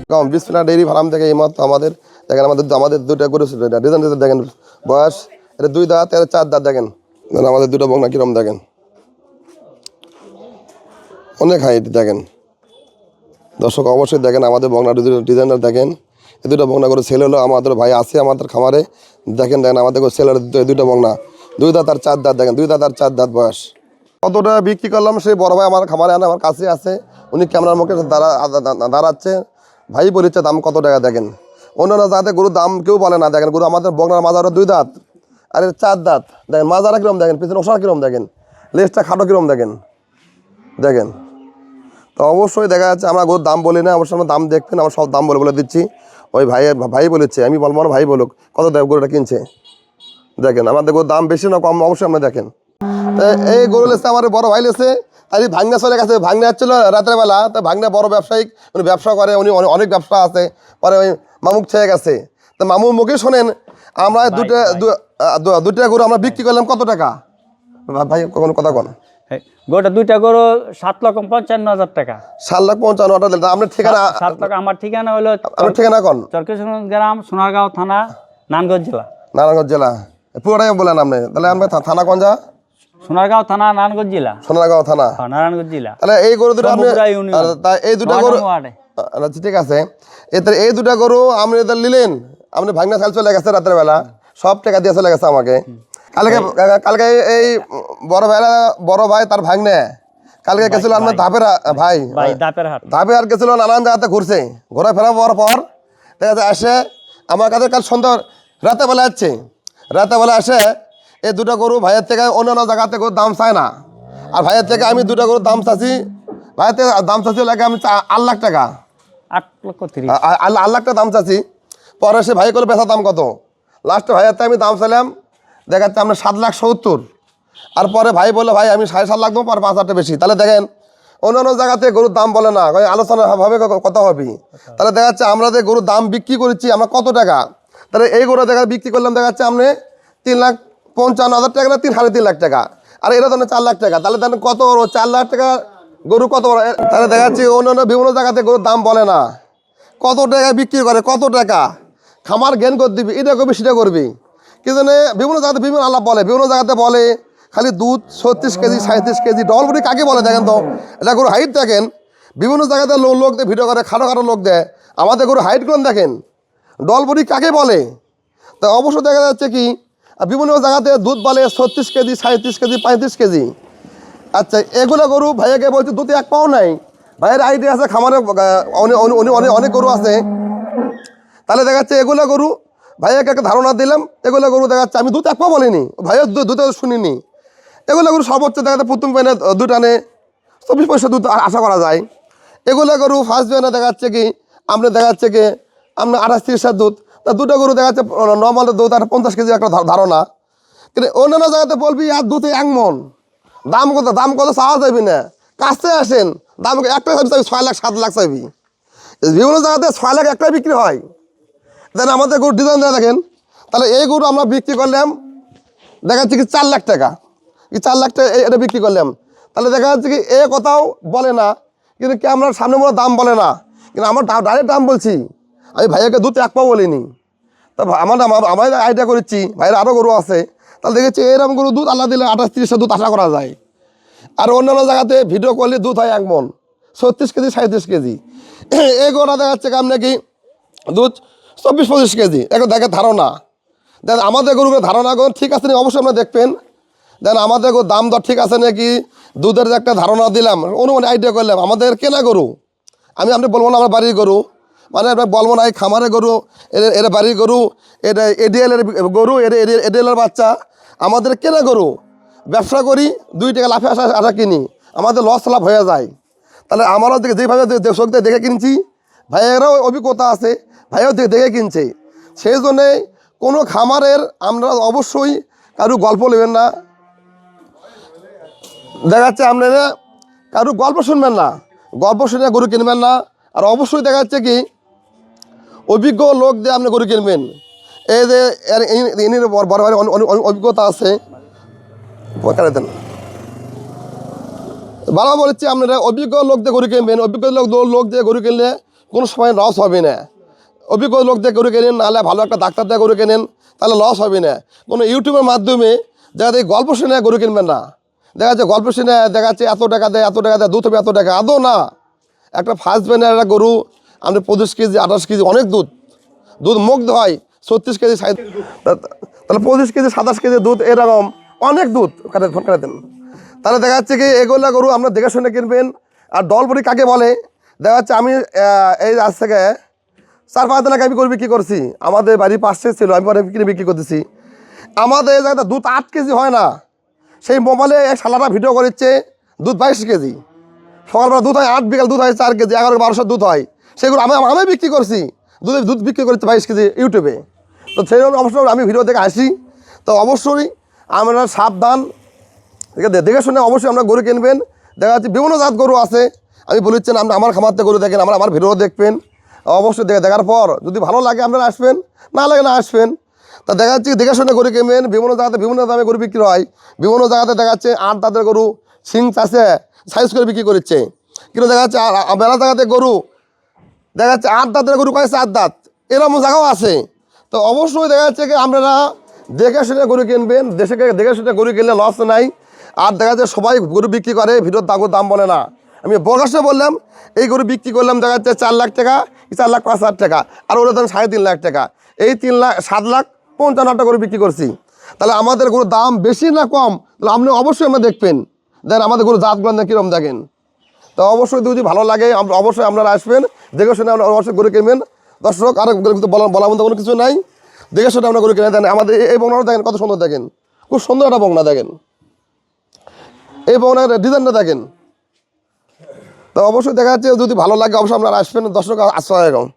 বিসমিল্লাহ dairy farm থেকে এই মাত্র আমাদের দেখেন আমাদের দুটা গরু ডিজাইন দেখেন বয়স এটা 2 দাঁত এর 4 দাঁত দেখেন আমাদের দুটো বকনা কিরম দেখেন অনেক হাইট দেখেন দর্শক অবশ্যই দেখেন আমাদের বকনা ডিজাইনার দেখেন এই দুটো বকনা করে ছেলে হলো আমাদের ভাই আছে আমাদের খামারে দেখেন আমাদের ছেলের দুটো বকনা 2 দাঁত আর 4 দাঁত দেখেন 2 দাঁত আর 4 দাঁত বয়স কতটা বিক্রি করলাম সেই বড় ভাই আমার খামারে আনে আমার কাছে আছে উনি ক্যামেরার মুখে দাঁড়াচ্ছে ভাই বলেছে দাম কত টাকা দেখেন অন্যান্য জাতের গরুর দাম কেউ বলে না দেখেন গরু আমাদের বকনার মাজারা 2 দাঁত আর 4 দাঁত দেখেন মাজারা কিরম দেখেন পিছনে ওষার কিরম দেখেন লেজটা খাটো কিরম দেখেন দেখেন তো অবশ্যই দেখা যাচ্ছে আমরা গরুর দাম বলি না অবশ্যই আমরা দাম দেখবেন আমরা সব দাম বলে দিচ্ছি ওই ভাই বলেছে আমি বলবো না ভাই বলুক কত গরুটা কিনছে দেখেন আমাদের গরুর দাম বেশি না কম অবশ্যই আমরা দেখেন এই গরু লেসে আমার বড় ভাই লেসে আর ভাঙনা চলে গেছে ভাঙনা আসছিল রাতের বেলা তো ভাঙনা বড় ব্যবসায়িক উনি ব্যবসা করে উনি অনেক ব্যবসা আছে পরে ওই মামুক ছেয়ে গেছে তো মামুর মুখে শোনেন আমরা দুটা গরু আমরা বিক্রি করলাম কত টাকা ভাই কোনো কথা কোন গোটা দুইটা গরু 7,55,000 টাকা 7,55,000 আপনার ঠিকানা 7 লাখ আমার ঠিকানা হলো আপনার ঠিকানা কোন চরকিশোরগঞ্জ গ্রাম সোনারগাঁও থানা নারায়ণগঞ্জ জেলা নারায়ণগঞ্জ জেলা পুরোটাই বলেন আপনি তাহলে আমরা থানা কোন যা সোনারগাঁও থানা নারায়ণগঞ্জ জেলা সোনারগাঁও থানা নারায়ণগঞ্জ জেলা তাহলে এই গরু দুটো আপনি এই দুটো গরু আচ্ছা ঠিক আছে এই দুটো গরু আপনি নিলেন আপনি ভাঙনা চাল চলে গেছে রাতের বেলা সব টাকা দিয়ে চলে গেছে আমাকে কালকে এই বড় ভাই তার ভাঙনে কালকে গেছিল আমার ধাপের হাট গেছিল নানান জায়গাতে ঘুরছে ঘোরাফেরা হওয়ার পর দেখা যাচ্ছে আসে আমার কাছে কাল সন্ধ্যা রাতে বেলা আসে এই দুটো গরু ভাইয়ের থেকে অন্যান্য জায়গাতে গরুর দাম চায় না আর ভাইয়ের থেকে আমি দুটো গরুর দাম চাচ্ছি ভাইয়ের থেকে দাম চাচ্ছি লাগে আমি 8 লাখ টাকা 8 লাখ টাকা দাম চাচ্ছি পরে সে ভাই করে বেচা দাম কত লাস্টে ভাইয়ের থেকে আমি দাম চাইলাম দেখাচ্ছে আমরা 7,70,000 আর পরে ভাই বলে ভাই আমি 7.5 লাখ দেবো পরে 5,000 টাকা বেশি তাহলে দেখেন অন্যান্য জায়গাতে গরুর দাম বলে না আলোচনা হবে কত হবে তাহলে দেখা যাচ্ছে আমরা যে গরুর দাম বিক্রি করেছি আমরা কত টাকা তাহলে এই গরু বিক্রি করলাম দেখা যাচ্ছে আপনি 3,55,000 টাকা না 3.5 লাখ টাকা আর এরা ধরেন 4 লাখ টাকা তাহলে দেখেন কত বড় 4 লাখ টাকা গরু কত বড় তাহলে দেখা যাচ্ছে অন্যান্য বিভিন্ন জায়গাতে গরুর দাম বলে না কত টাকা বিক্রি করে কত টাকা খামার জ্ঞান করে দিবি এটা করবি সেটা করবি কিন্তু বিভিন্ন জায়গাতে বিভিন্ন আলাপ বলে বিভিন্ন জায়গাতে বলে খালি দুধ 36 কেজি 37 কেজি ডবল বডি কাকে বলে দেখেন তো এটা গরু হাইট দেখেন বিভিন্ন জায়গাতে লোক দিয়ে ভিডিও করে খাটো লোক দেয় আমাদের গরু হাইট কোন দেখেন ডবল বডি কাকে বলে তা অবশ্য দেখা যাচ্ছে কি বিভিন্ন জায়গাতে দুধ বলে 36 কেজি 37 কেজি 35 কেজি আচ্ছা এগুলো গরু ভাইয়াকে বলছে দুধে এক পাও নাই ভাইয়ের আইডিয়া আছে খামারে অনেক গরু আছে তাহলে দেখা যাচ্ছে এগুলো গরু ভাইয়াকে একটা ধারণা দিলাম এগুলো গরু দেখা যাচ্ছে আমি দুধ এক পাও বলিনি ভাইয়া দুধে শুনিনি এগুলো গরু সর্বোচ্চ দেখা যাচ্ছে প্রথম পেনে দুধ আনে 24 পয়সা দুধ আশা করা যায় এগুলো গরু ফার্স্ট বেনে দেখা যাচ্ছে কি আপনার দেখা যাচ্ছে কি আপনার 28-30 দুধ তা দুটো গরু দেখা যাচ্ছে নর্মাল দুধ আর 50 কেজি একটা ধারণা কিন্তু অন্যান্য জায়গাতে বলবি আর দুধে 1 মন দাম কত চাওয়া যাবি না কাছে আসেন দাম একটা চাইবি 6 লাখ 7 লাখ চাইবি বিভিন্ন জায়গাতে 6 লাখ একটাই বিক্রি হয় দেন আমাদের গরু ডিজাইন দেওয়া দেখেন তাহলে এই গরু আমরা বিক্রি করলাম দেখা যাচ্ছে কি 4 লাখ টাকা 4 লাখ টাকা এটা বিক্রি করলাম তাহলে দেখা যাচ্ছে কি এ কথাও বলে না কিন্তু কি আমরা সামনে মনে দাম বলে না কিন্তু আমার ডাইরেক্ট দাম বলছি আমি ভাইয়াকে দুধ এক পাও বলিনি তা আমার আইডিয়া করেছি ভাইয়ের আরও গরু আছে তাহলে দেখেছি এরকম গরু দুধ আল্লাহ দিলে 28-30 দুধ আশা করা যায় আর অন্যান্য জায়গাতে ভিডিও করলে দুধ হয় 1 মন 36 কেজি 37 কেজি এই গরুটা দেখা যাচ্ছে আপনি কি দুধ 24-25 কেজি এখন দেখে ধারণা দেন আমাদের গরুকে ধারণা করুন ঠিক আছে অবশ্যই আপনারা দেখবেন দেন আমাদের গরু দাম দর ঠিক আছে নাকি দুধের যে একটা ধারণা দিলাম অনুমান আইডিয়া করলাম আমাদের কেনা গরু আপনি বলবো না আমার বাড়ির গরু মানে বলবো না এই খামারে গরু এরা বাড়ির গরু এটা এডিএলের গরু এডিএলের বাচ্চা আমাদের কেনা গরু ব্যবসা করি 2 টাকা লাফে আসা কিনি আমাদের লস লাভ হয়ে যায় তাহলে আমারও যেভাবে চোখ দেখে কিনছি ভাইয়েরাও অভিজ্ঞতা আছে ভাইও দেখে কিনছে সেই জন্যে কোনো খামারের আমরা অবশ্যই কারো গল্প নেবেন না দেখা যাচ্ছে আপনারা কারো গল্প শুনবেন না গল্প শুনে গরু কিনবেন না আর অবশ্যই দেখা যাচ্ছে কি অভিজ্ঞ লোক দিয়ে আপনি গরু কিনবেন এই যে বড় অভিজ্ঞতা আছে দেন বারবার বলেছি আপনারা অভিজ্ঞ লোক দিয়ে গরু কিনবেন অভিজ্ঞ লোক দিয়ে গরু কিনলে কোনো সময় লস হবে না। অভিজ্ঞ লোক দিয়ে গরু কেনেন, নাহলে ভালো একটা ডাক্তার দিয়ে গরু কেনেন, তাহলে লস হবে না। কোনো ইউটিউবের মাধ্যমে দেখা যায় গল্প শুনে গরু কিনবেন না। দেখা যাচ্ছে গল্প শুনে দেখা যাচ্ছে এত টাকা দেয়, এত টাকা দেয়, দুধ হবে এত টাকা, আদৌ না। একটা ফার্স্ট ব্যানের একটা গরু আপনি 25 কেজি 28 কেজি অনেক দুধ, দুধ মুগ্ধ হয় 36 কেজি তাহলে 25 কেজি 27 কেজি দুধ, এরকম অনেক দুধ ফোন করে দেন। তাহলে দেখা যাচ্ছে কি এগুলা গরু আপনার দেখে শুনে কিনবেন। আর ডলবড়ি কাকে বলে, দেখা যাচ্ছে আমি এই আজ থেকে 4-5 দিন আগে আমি গরু বিক্রি করছি, আমাদের বাড়ির পাশে ছিল, আমি পরে কিনে বিক্রি করতেছি। আমাদের এই জায়গাটা দুধ 8 কেজি হয় না, সেই মোবাইলে এক সালাটা ভিডিও করেছে দুধ 22 কেজি, সকালবেলা দুধ হয় 8, বিকাল দুধ হয় 4 কেজি, 11-1200 দুধ হয়। সেগুলো আমি বিক্রি করছি, দুধ বিক্রি করছি 22 কেজি ইউটিউবে। তো সেই জন্য অবশ্যই আমি ভিডিও দেখে আসি। তো অবশ্যই আমরা সাবধান দেখে শুনে অবশ্যই আমরা গরু কিনবেন। দেখা যাচ্ছে বিভিন্ন জাত গরু আছে, আমি বলেছেন আপনি আমার খামারতে গরু দেখেন, আমার ভিডিও দেখবেন। অবশ্যই দেখার পর যদি ভালো লাগে আপনারা আসবেন, না লাগে না আসবেন। তা দেখা যাচ্ছে দেখে শুনে গরু কিনবেন। বিভিন্ন জায়গাতে বিভিন্ন দামে গরু বিক্রি হয়, বিভিন্ন জায়গাতে দেখা যাচ্ছে 8 দাঁতের গরু সিং চাষে সাইজ করে বিক্রি করছে, কিন্তু দেখা যাচ্ছে মেলা জায়গাতে গরু দেখা যাচ্ছে 8 দাঁতের গরু কয়েছে 8 দাঁত, এরকম জায়গাও আছে। তো অবশ্যই দেখা যাচ্ছে কি আপনারা দেখে শুনে গরু কিনবেন, দেখে শুনে গরু কিনলে লস নাই। আর দেখা যাচ্ছে সবাই গরু বিক্রি করে ভিডিওর দাম বলে না। আমি প্রকাশ্যে বললাম এই গরু বিক্রি করলাম দেখা যাচ্ছে 4 লাখ টাকা, 4,05,000 টাকা, আর ওরা ধরেন 3.5 লাখ টাকা, এই 3,07,55,000 গরু বিক্রি করছি। তাহলে আমাদের গরুর দাম বেশি না কম, তাহলে আপনি অবশ্যই আমরা দেখবেন, দেখেন আমাদের গরুর জাতগুলো কীরকম দেখেন। তো অবশ্যই যদি ভালো লাগে অবশ্যই আপনারা আসবেন, দেখে শুনে আপনারা অবশ্যই গরু কিনবেন। দর্শক আর বলার মতো কোনো কিছু নাই, দেখে শুনে আমরা গরু কিনে দেন। আমাদের এই বংনাটা দেখেন কত সুন্দর, দেখেন খুব সুন্দর একটা বংনা, দেখেন এই বংনার ডিজাইনটা দেখেন। তো অবশ্যই দেখা যাচ্ছে যদি ভালো লাগে অবশ্যই আপনারা আসবেন। দর্শক আসসালামু আলাইকুম।